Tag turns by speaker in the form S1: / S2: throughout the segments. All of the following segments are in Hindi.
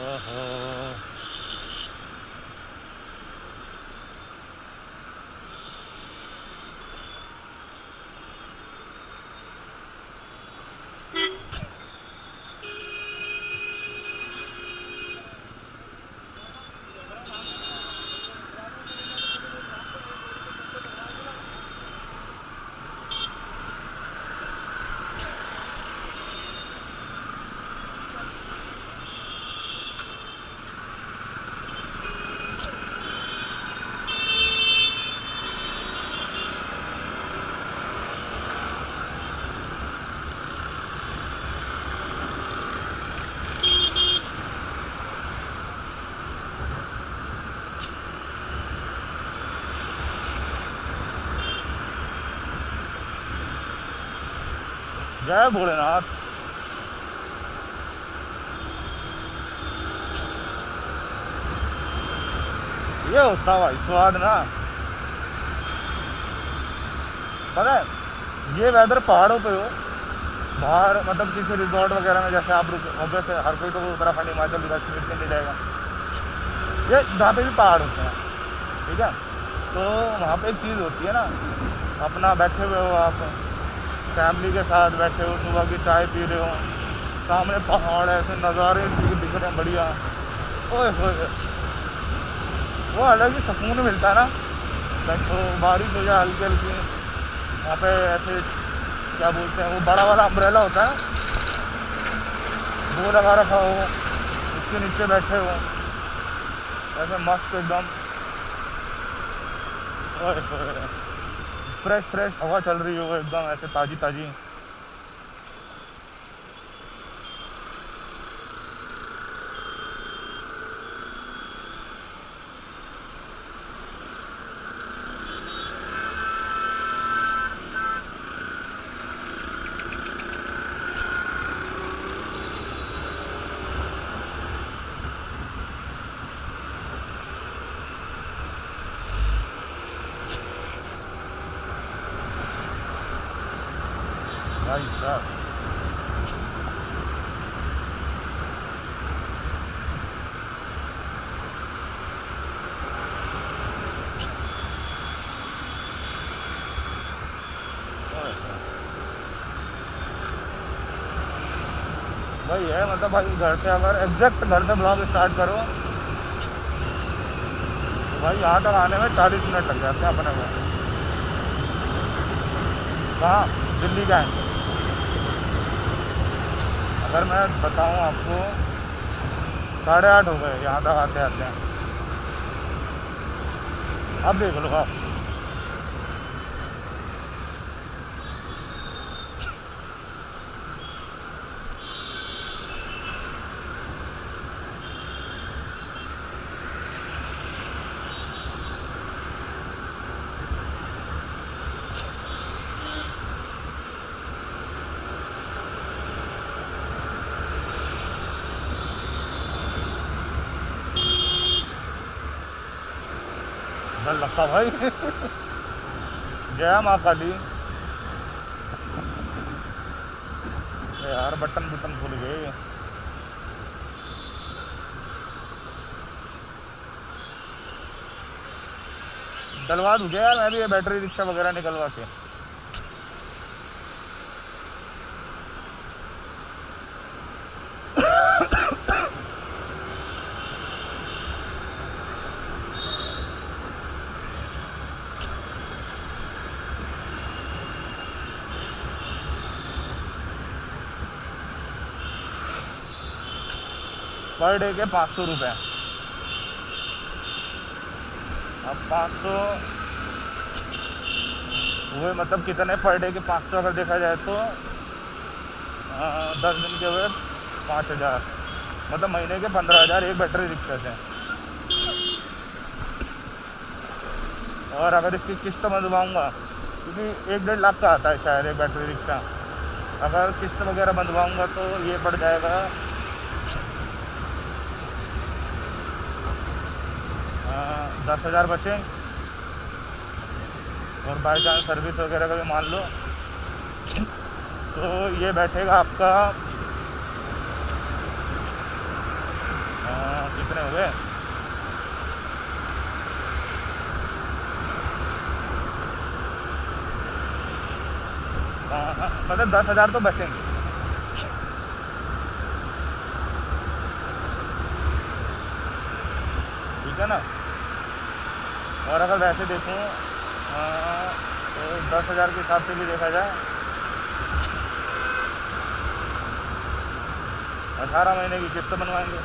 S1: ओहो। जय भोलेनाथ। ये होता भाई स्वाद ना। पता है ये वेदर पहाड़ों पे हो, बाहर मतलब किसी रिजॉर्ट वगैरह में जैसे आप रुक, ऑब्वियस हर कोई तो उत्तराखंड हिमाचल कश्मीर के नहीं जाएगा, ये जहाँ पे भी पहाड़ होते हैं, ठीक है। तो वहाँ पे एक चीज़ होती है ना, अपना बैठे हुए हो आप फैमिली के साथ बैठे हो, सुबह की चाय पी रहे हो, सामने पहाड़ ऐसे नज़ारे दिख रहे हैं बढ़िया, ओए होए, वो अलग ही सुकून मिलता है ना। बैठो, बारिश हो जाए हल्की हल्की, वहाँ पे ऐसे क्या बोलते हैं वो बड़ा वाला अम्ब्रेला होता है, वो लगा रखा हो, उसके नीचे बैठे हो ऐसे मस्त एकदम, ओए होए, फ्रेश फ्रेश हवा चल रही हो एकदम ऐसे ताज़ी ताज़ी। भाई साहब, ओए होए। भाई है मतलब भाई घर से अगर एग्जैक्ट घर से ब्लॉग स्टार्ट करो तो भाई यहाँ तक आने में 40 मिनट लग जाते हैं अपने को। कहाँ? दिल्ली जाएंगे अगर मैं बताऊँ आपको, 8:30 हो गए यहाँ तक आते आते हैं। अब देख लो आप। डर लगता भाई। जय माँ काली। यार बटन बटन भूल गए। डलवा दूँ क्या यार मैं भी ये बैटरी रिक्शा वगैरह निकलवा के? पर डे के 500 रुपये। अब 500 हुए मतलब कितने पर डे के 500 अगर देखा जाए तो 10 दिन के हुए 5,000, मतलब महीने के 15,000 एक बैटरी रिक्शा से। और अगर इसकी किस्त बंधवाऊँगा, क्योंकि 1-1.5 लाख का आता है शायद एक बैटरी रिक्शा, अगर किस्त वगैरह बंधवाऊँगा तो ये पड़ जाएगा 10,000 बचे। और बाई चांस सर्विस वगैरह का भी मान लो तो ये बैठेगा आपका कितने हो गए? हाँ, मतलब 10,000 तो बचेंगे। ठीक है ना। और अगर वैसे देखूँ तो 10,000 के हिसाब से भी देखा जाए 18 महीने की किस्त बनवाएंगे,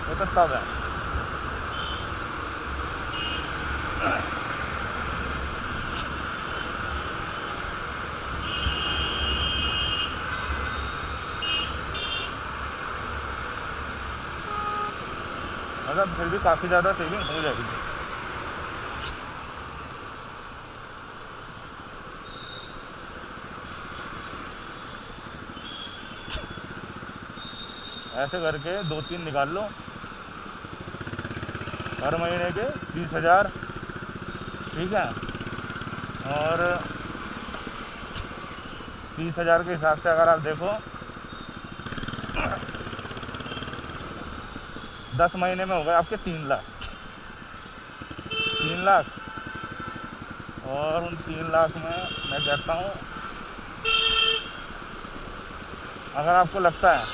S1: वो तो सब है। मतलब फिर भी काफ़ी ज़्यादा सेविंग हो जाएगी। ऐसे करके 2-3 निकाल लो, हर महीने के 30,000। ठीक है। और 30,000 के हिसाब से अगर आप देखो 10 महीने में हो गए आपके 3 लाख। 3 लाख। और उन 3 लाख में मैं कहता हूँ अगर आपको लगता है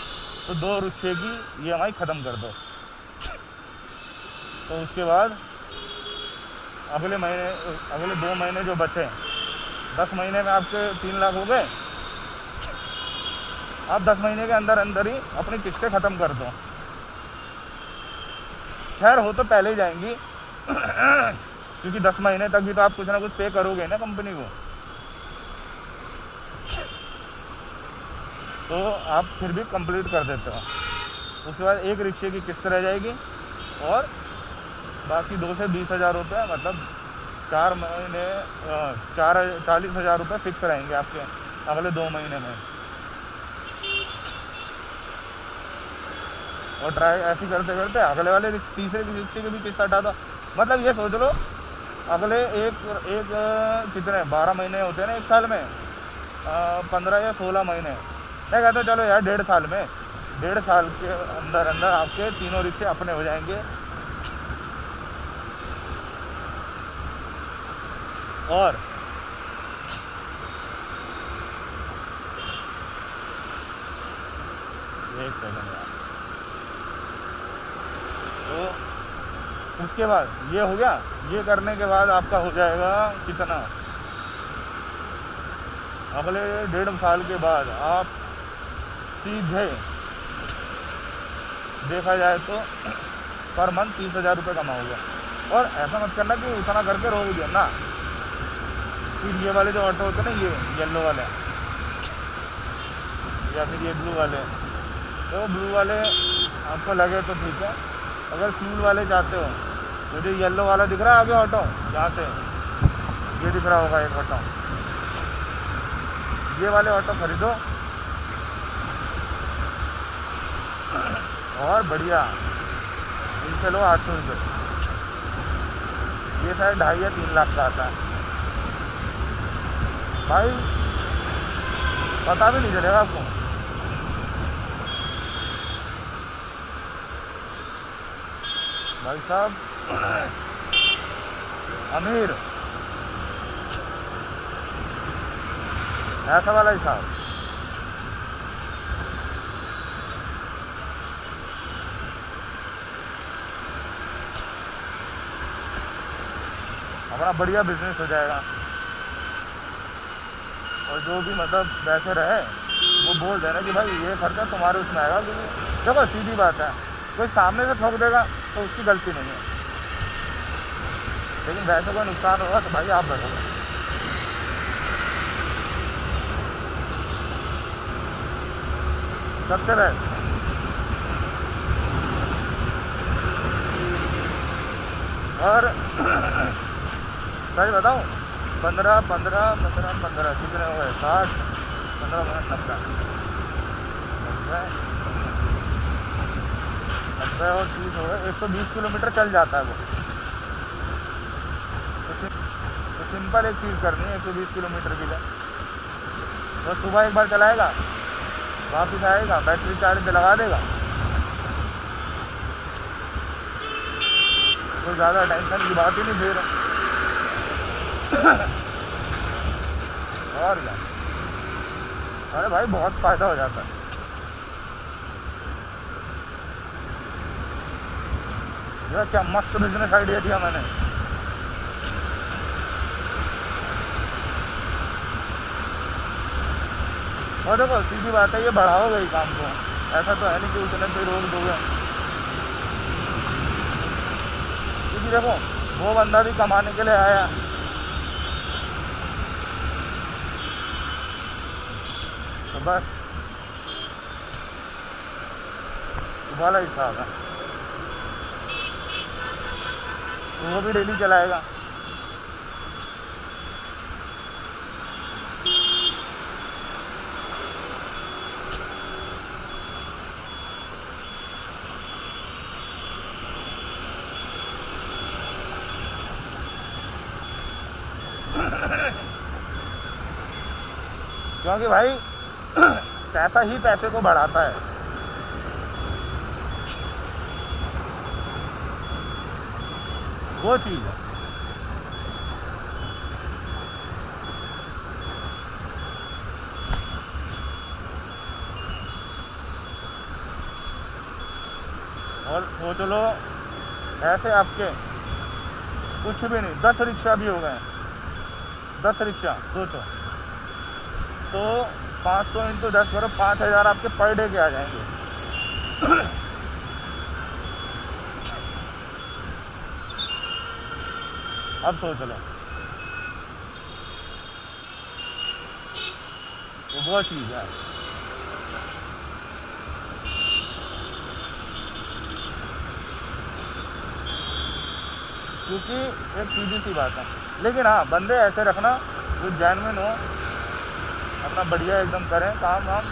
S1: तो 2 रुपये की EMI ख़त्म कर दो। तो उसके बाद अगले 2 महीने जो बचे, 10 महीने में आपके 3 लाख हो गए। आप 10 महीने के अंदर अंदर ही अपनी किस्तें ख़त्म कर दो। खैर हो तो पहले ही जाएंगी क्योंकि 10 महीने तक भी तो आप कुछ ना कुछ पे करोगे ना कंपनी को। तो आप फिर भी कंप्लीट कर देते हो। उसके बाद 1 रिक्शे की किस्त रह जाएगी और बाकी 2 से 20,000 रुपये, मतलब 4 महीने 40,000 रुपये फिक्स रहेंगे आपके अगले 2 महीने में। और ट्राई ऐसे करते करते अगले वाले तीसरे रिक्शे की भी किस्त हटा दो। मतलब ये सोच लो अगले एक कितने 12 महीने होते हैं ना एक साल में, 15 या 16 महीने। मैं कहता चलो यार 1.5 साल में, 1.5 साल के अंदर अंदर आपके तीनों रिक्शे अपने हो जाएंगे। और एक सेकंड यार। तो उसके बाद ये हो गया। ये करने के बाद आपका हो जाएगा कितना, अगले 1.5 साल के बाद आप सीधे देखा जाए तो पर मंथ 30,000 रुपये कमाओगे। और ऐसा मत करना कि उतना करके रोक ना। फिर ये वाले जो ऑटो होते हैं ना, ये येलो वाले या फिर ये ब्लू वाले, तो ब्लू वाले आपको लगे तो ठीक है। अगर फ्यूल वाले चाहते हो तो जो येलो वाला दिख रहा है आगे ऑटो, यहाँ से ये दिख रहा होगा एक ऑटो, ये वाले ऑटो खरीदो और बढ़िया इनसे लो 800 रुपये। ये शायद 2.5 या 3 लाख का आता है भाई, पता भी नहीं चलेगा आपको। भाई साहब अमीर ऐसा वाला हिसाब। अपना बढ़िया बिजनेस हो जाएगा। और जो भी मतलब वैसे रहे वो बोल देना कि भाई ये खर्चा तुम्हारे उसमें आएगा। क्योंकि देखो सीधी बात है, कोई सामने से ठोक देगा तो उसकी गलती नहीं है, लेकिन वैसे कोई नुकसान होगा तो भाई आप भरोगे। सबसे बेस्ट। और सच बताऊँ 15 कितने हो गए, 60 15 मिनट 90 और 30 हो गए, 120 किलोमीटर चल जाता है वो। तो सिंपल एक चीज़ करनी है 120 किलोमीटर के लिए। तो सुबह एक बार चलाएगा, वापस आएगा, बैटरी चार्ज लगा देगा, तो ज़्यादा टेंशन की बात ही नहीं फिर। और क्या, अरे भाई बहुत फ़ायदा हो जाता है। यह क्या मस्त बिजनेस आइडिया दिया मैंने। और देखो सीधी बात है, ये बढ़ाओगे ही काम को, ऐसा तो है नहीं कि उतने पे रोक दोगे। क्योंकि देखो वो बंदा भी कमाने के लिए आया, तो बस वाला हिसाब है, तो वो भी डेली चलाएगा। क्योंकि भाई पैसा ही पैसे को बढ़ाता है। वो चीज़ है। और वो चलो ऐसे आपके कुछ भी नहीं, 10 रिक्शा भी हो गए, 10 रिक्शा सोचो, तो 500 इंटू 10 करो, 5,000 आपके पर डे के आ जाएंगे। अब सोच लो, तो वो चीज़ है। क्योंकि एक सीधी सी बात है, लेकिन हाँ बंदे ऐसे रखना जो जेन्युइन हो, अपना बढ़िया एकदम करें काम वाम,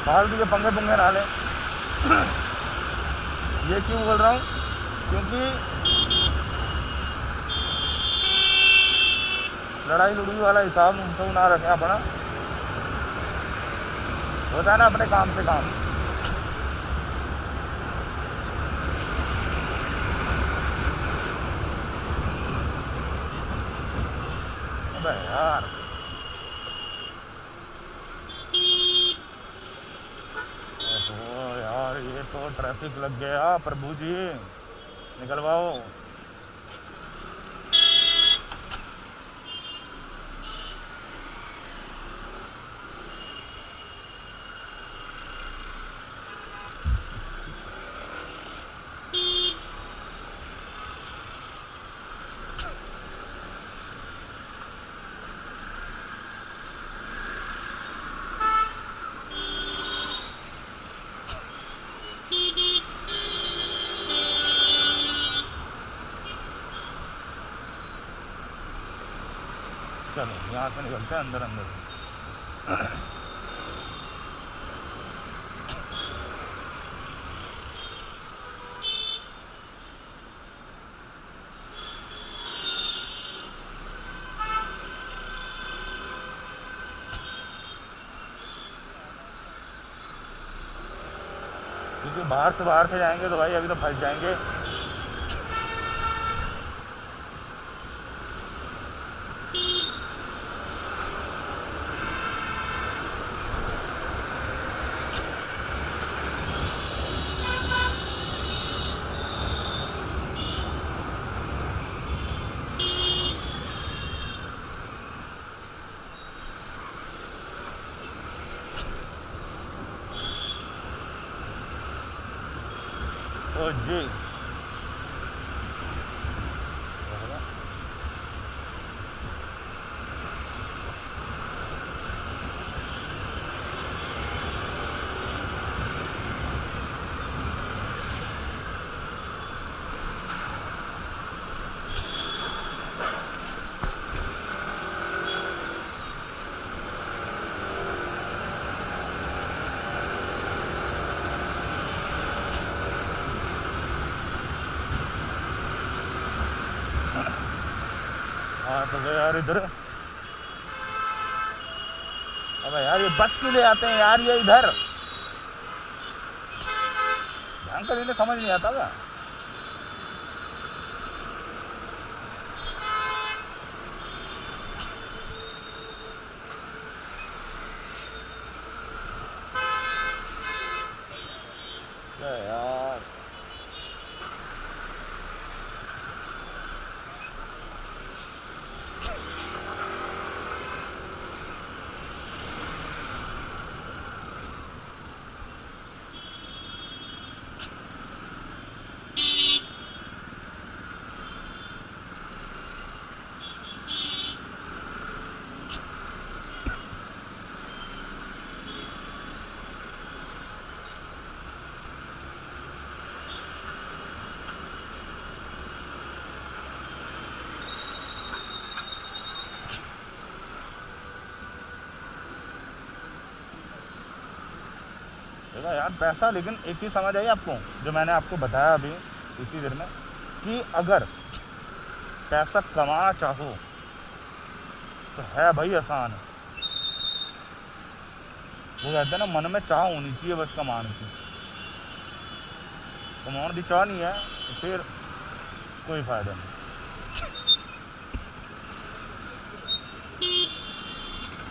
S1: फालतू के पंगे पुंगे ना लें। ये क्यों बोल रहा हूँ, क्योंकि लड़ाई लुड़ाई वाला हिसाब तो ना रखें अपना, होता है ना अपने काम से काम। अबे यार ओहो यार, ये तो ट्रैफिक लग गया, प्रभु जी निकलवाओ। चलो यहाँ से निकलते हैं अंदर अंदर। क्योंकि बाहर से जाएंगे तो भाई अभी तो फंस जाएंगे। तो जी हाँ तो यार इधर, अबे यार ये बस क्यों ले आते हैं यार ये इधर, अंकल इन्हें समझ नहीं आता क्या? क्या यार, देखो यार पैसा, लेकिन एक चीज़ समझ आई आपको, जो मैंने आपको बताया अभी इसी देर में, कि अगर पैसा कमाना चाहो तो है भाई आसान। वो कहते हैं ना, मन में चाह होनी चाहिए बस कमाने की। कमाने की चाह नहीं है तो फिर कोई फायदा नहीं।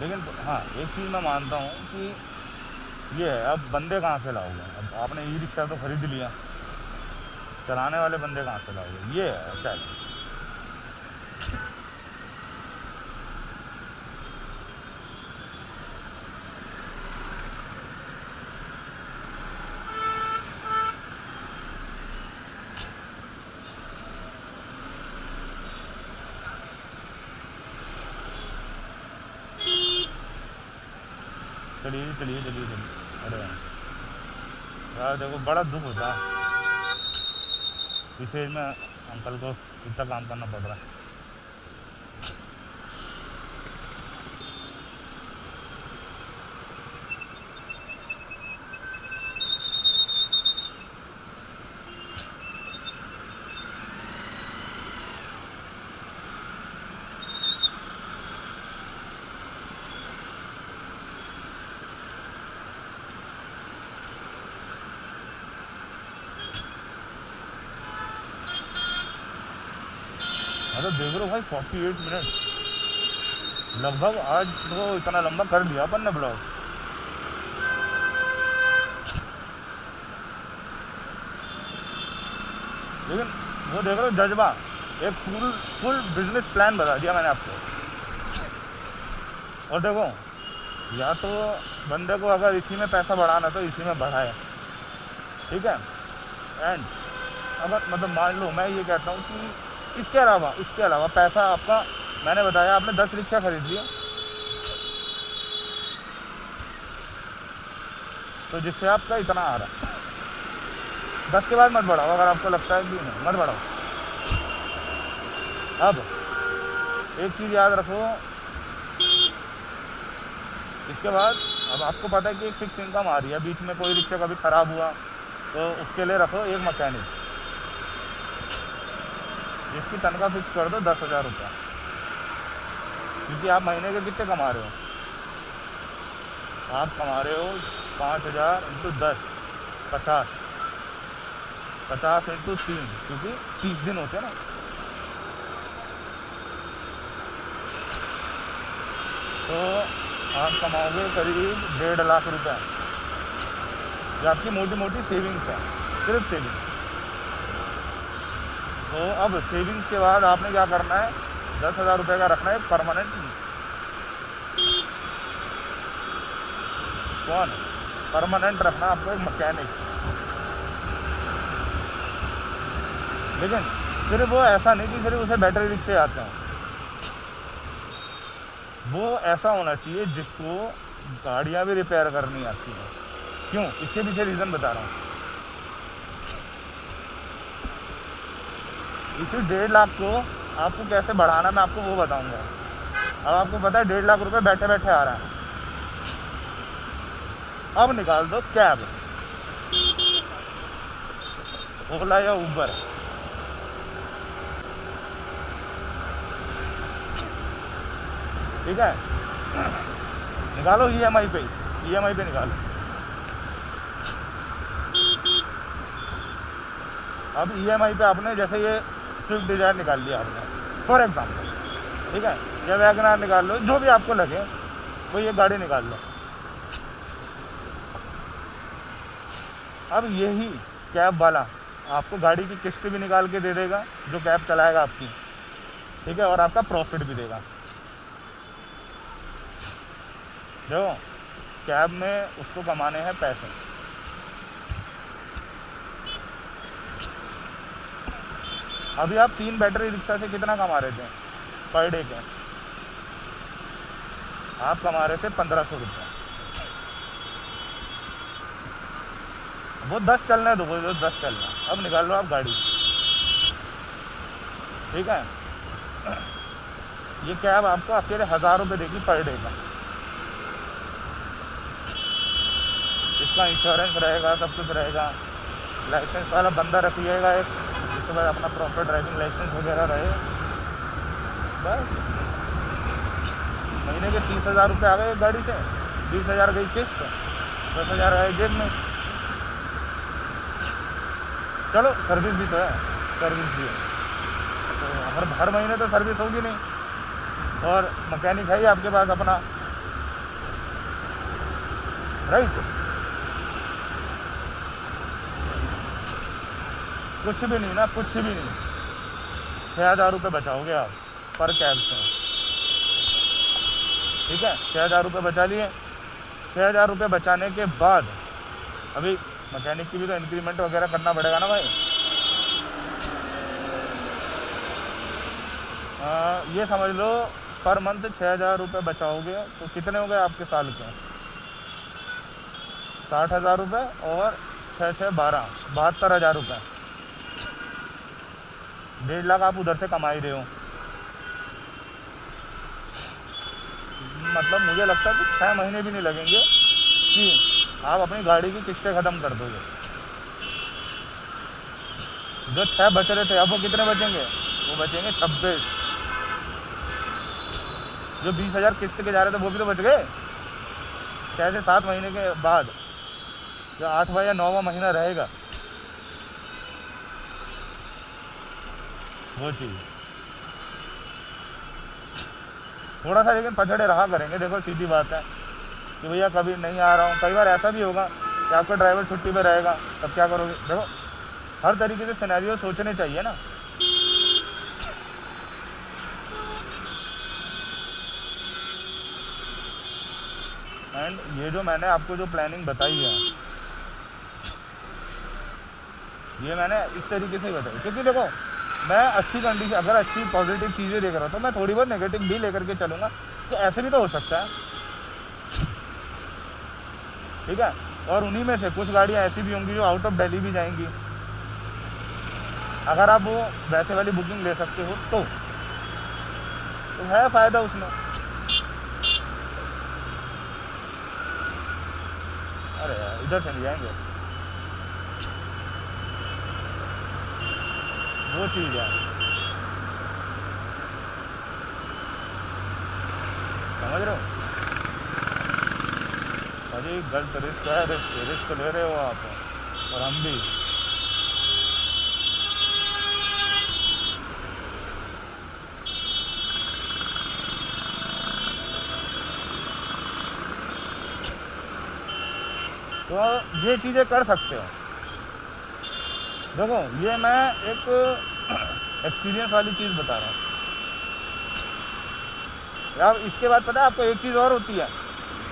S1: लेकिन हाँ, एक चीज़ मैं मानता हूँ कि ये है, अब बंदे कहाँ से लाओगे? अब आपने ई रिक्शा तो खरीद लिया, चलाने वाले बंदे कहाँ से लाओगे? ये है चल। चलिए चलिए चलिए चलिए। अरे यार देखो, बड़ा दुख होता है इस एज में अंकल को इतना काम करना पड़ रहा है। मतलब देख लो भाई, 48 मिनट लगभग आज तो इतना लंबा कर दिया अपन ने ब्लॉग। लेकिन वो देख लो जज्बा, एक फुल फुल बिजनेस प्लान बता दिया मैंने आपको। और देखो, या तो बंदे को अगर इसी में पैसा बढ़ाना तो इसी में बढ़ाए, ठीक है। एंड अगर मतलब मान लो मैं ये कहता हूँ कि इसके अलावा पैसा आपका, मैंने बताया आपने 10 रिक्शा खरीद लिया, तो जिससे आपका इतना आ रहा है, 10 के बाद मत बढ़ाओ। अगर आपको लगता है कि नहीं, मत बढ़ाओ। अब एक चीज़ याद रखो, इसके बाद अब आपको पता है कि एक फिक्स इनकम आ रही है, बीच में कोई रिक्शा कभी ख़राब हुआ तो उसके लिए रखो एक मैकेनिक, जिसकी तनख्वाह फिक्स कर दो 10,000 रुपये। क्योंकि आप महीने के कितने कमा रहे हो? आप कमा रहे हो 5,000 इंटू 10, 50, 50 इंटू 3, क्योंकि 30 दिन होते हैं ना। तो आप कमाओगे करीब 1.5 लाख रुपए। ये आपकी मोटी मोटी सेविंग्स है, सिर्फ सेविंग्स। तो अब सेविंग्स के बाद आपने क्या करना है, 10,000 रुपये का रखना है परमानेंट। कौन परमानेंट रखना आपको? एक मैकेनिक। लेकिन सिर्फ वो ऐसा नहीं कि सिर्फ उसे बैटरी रिक्शे आते हैं, वो ऐसा होना चाहिए जिसको गाड़ियाँ भी रिपेयर करनी आती हैं। क्यों? इसके पीछे रीज़न बता रहा हूँ। इसी 1.5 लाख को आपको कैसे बढ़ाना मैं आपको वो बताऊंगा। अब आपको पता है 1.5 लाख रुपए बैठे बैठे आ रहा है, अब निकाल दो कैब, ओला या उबर। ठीक है, निकालो ईएमआई पे निकालो। अब EMI पे आपने जैसे ये स्विफ्ट डिज़ायर निकाल लिया आपने फॉर एग्जाम्पल, ठीक है, या वैगनार निकाल लो, जो भी आपको लगे वो ये गाड़ी निकाल लो। अब यही कैब वाला आपको गाड़ी की किस्त भी निकाल के दे देगा जो कैब चलाएगा आपकी, ठीक है, और आपका प्रॉफिट भी देगा। देखो कैब में उसको कमाने हैं पैसे। अभी आप 3 बैटरी रिक्शा से कितना कमा रहे थे पर डे के? आप कमा रहे थे 1500 रुपये। वो 10 चलना है तो वो 10 चलना है। अब निकाल लो आप गाड़ी, ठीक है। ये कैब आपको अकेले 1000 रुपये देगी पर डे का। इसका इंश्योरेंस रहेगा, सब कुछ रहेगा, लाइसेंस वाला बंदा रखिएगा एक, जिसके बाद अपना प्रॉपर ड्राइविंग लाइसेंस वगैरह रहे। बस महीने के 30,000 रुपये आ गए गाड़ी से, 20,000 गई किस्त, 10,000 आए जेब में। चलो सर्विस भी तो है, सर्विस भी है तो हर महीने तो सर्विस होगी नहीं, और मैकेनिक है ही आपके पास अपना, राइट। कुछ भी नहीं ना, कुछ भी नहीं। 6,000 रुपये बचाओगे आप पर कैब से, ठीक है। 6,000 रुपये बचा लिए। 6,000 रुपये बचाने के बाद अभी मैकेनिक की भी तो इंक्रीमेंट वगैरह करना पड़ेगा ना भाई। ये समझ लो पर मंथ 6,000 रुपये बचाओगे तो कितने हो गए आपके साल के? 60,000 रुपये और 6 6 12 72,000 रुपये। 1.5 लाख आप उधर से कमा ही रहे हो। मतलब मुझे लगता है कि 6 महीने भी नहीं लगेंगे कि आप अपनी गाड़ी की किस्तें ख़त्म कर दोगे। जो 6 बच रहे थे अब वो कितने बचेंगे? वो बचेंगे 26। जो 20,000 किस्त के जा रहे थे वो भी तो बच गए। 6 से 7 महीने के बाद जो 8वां या 9वां महीना रहेगा वो चीज़ थोड़ा सा लेकिन पछड़े रहा करेंगे। देखो सीधी बात है कि भैया कभी नहीं आ रहा हूँ, कई बार ऐसा भी होगा कि आपका ड्राइवर छुट्टी पे रहेगा, तब क्या करोगे? देखो हर तरीके से सिनेरियो सोचने चाहिए ना। एंड ये जो मैंने आपको जो प्लानिंग बताई है ये मैंने इस तरीके से ही बताई, क्योंकि देखो मैं अच्छी कंडीशन, अगर अच्छी पॉजिटिव चीज़ें देख रहा हूँ तो मैं थोड़ी बहुत नेगेटिव भी लेकर के चलूँगा। तो ऐसे भी तो हो सकता है, ठीक है। और उन्हीं में से कुछ गाड़ियाँ ऐसी भी होंगी जो आउट ऑफ दिल्ली भी जाएंगी। अगर आप वो वैसे वाली बुकिंग ले सकते हो तो है फ़ायदा उसमें। अरे यार इधर चले जाएंगे, वो चीज़ है, समझ रहे हो? अरे गलत रिस्क है, रिस्क ले रहे हो आप और हम भी। तो ये चीज़ें कर सकते हो। देखो ये मैं एक एक्सपीरियंस वाली चीज़ बता रहा हूँ। अब इसके बाद पता है आपको एक चीज़ और होती है,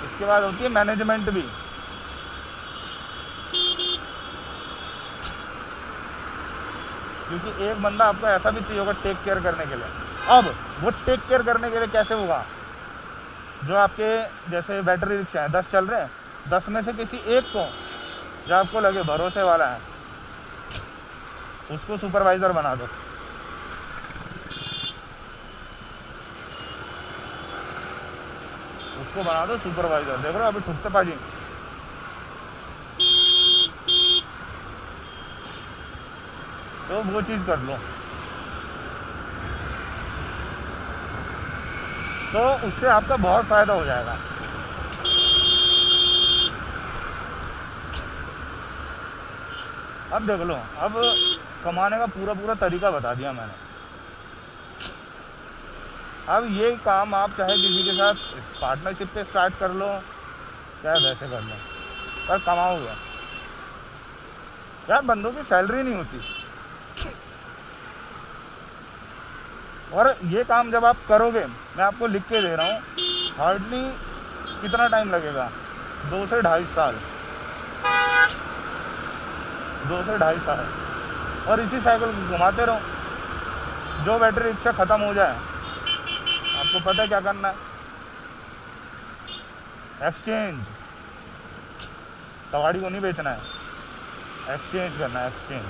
S1: इसके बाद होती है मैनेजमेंट भी। क्योंकि एक बंदा आपको ऐसा भी चाहिए होगा टेक केयर करने के लिए। अब वो टेक केयर करने के लिए कैसे होगा? जो आपके जैसे बैटरी रिक्शा है 10 चल रहे हैं, 10 में से किसी एक को जो आपको लगे भरोसे वाला है उसको सुपरवाइज़र बना दो। उसको बना दो सुपरवाइज़र। देख रहे हो अभी ठुकते पाजी, तो वो चीज़ कर लो तो उससे आपका बहुत फ़ायदा हो जाएगा। अब देख लो, अब कमाने का पूरा पूरा तरीका बता दिया मैंने। अब ये काम आप चाहे किसी के साथ पार्टनरशिप पे स्टार्ट कर लो, चाहे वैसे कर लो, पर कमाओगे यार। बंदों की सैलरी नहीं होती, और ये काम जब आप करोगे, मैं आपको लिख के दे रहा हूँ, हार्डली कितना टाइम लगेगा, 2 से 2.5 साल, 2 से 2.5 साल। और इसी साइकिल को घुमाते रहो। जो बैटरी रिक्शा ख़त्म हो जाए, आपको पता है क्या करना है? एक्सचेंज। कबाड़ी को नहीं बेचना है, एक्सचेंज करना है, एक्सचेंज।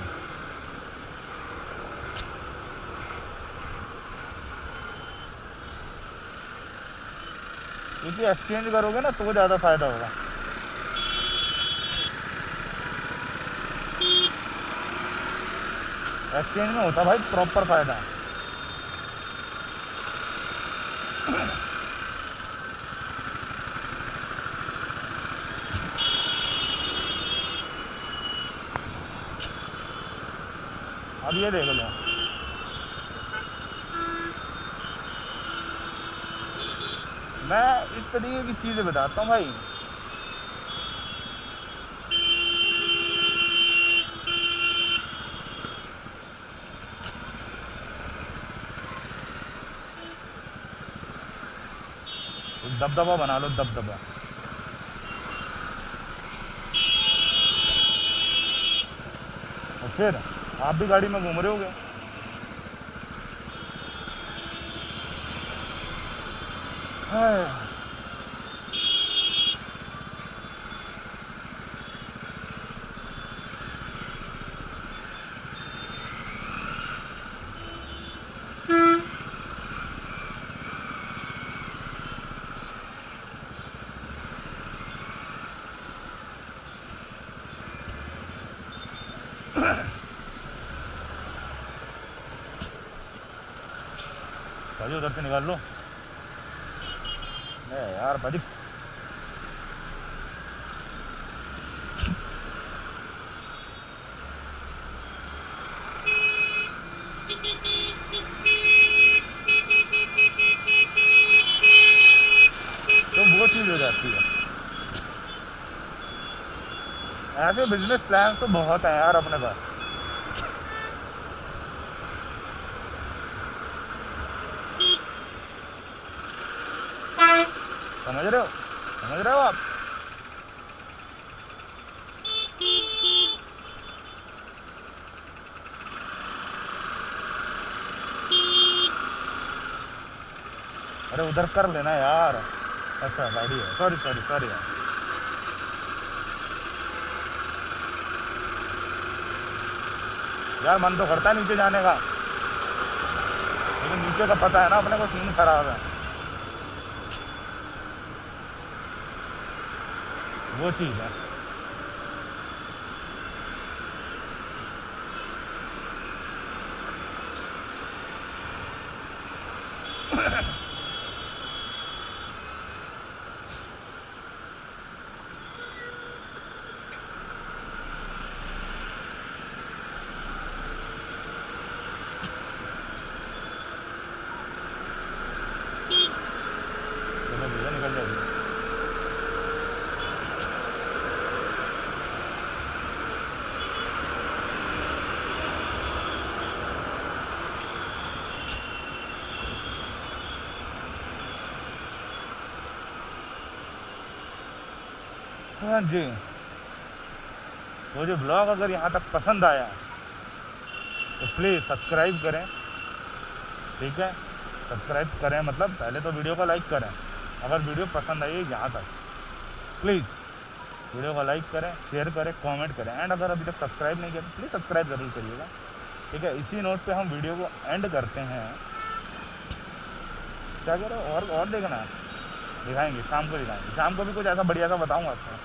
S1: क्योंकि एक्सचेंज करोगे ना तो ज़्यादा फायदा होगा। एक्सचेंज में होता भाई प्रॉपर फायदा। अब ये देख लो, मैं इस तरीके की चीज़ें बताता हूँ भाई। दबदबा बना लो, दबदबा। और फिर आप भी गाड़ी में घूम रहे होगे। भाजी उधर से निकाल लो। यार भाजी, तो वो चीज़ हो जाती है। ऐसे बिजनेस प्लान तो बहुत हैं यार अपने पास। समझ रहे हो, समझ रहे हो आप? अरे उधर कर लेना यार। अच्छा गाड़ी है, सॉरी सॉरी सॉरी यार। मन तो करता है नीचे जाने का, लेकिन नीचे का पता है ना अपने को, सीन खराब है, वो चीज़ है। चलो भैया निकल जाएगी। हाँ जी, तो जो ब्लॉग अगर यहाँ तक पसंद आया तो प्लीज़ सब्सक्राइब करें, ठीक है? सब्सक्राइब करें मतलब पहले तो वीडियो को लाइक करें। अगर वीडियो पसंद आई है यहाँ तक, प्लीज़ वीडियो को लाइक करें, शेयर करें, कमेंट करें। एंड अगर अभी तक सब्सक्राइब नहीं किया तो प्लीज़ सब्सक्राइब जरूर करिएगा, ठीक है? इसी नोट पे हम वीडियो को एंड करते हैं। क्या कह रहे हो? और देखना है, दिखाएंगे, शाम को दिखाएंगे। शाम को भी कुछ ऐसा बढ़िया सा बताऊँगा आपको,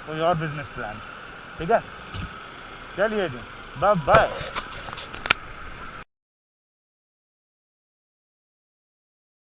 S1: कोई और बिजनेस प्लान, ठीक है? चलिए जी, बाय बाय।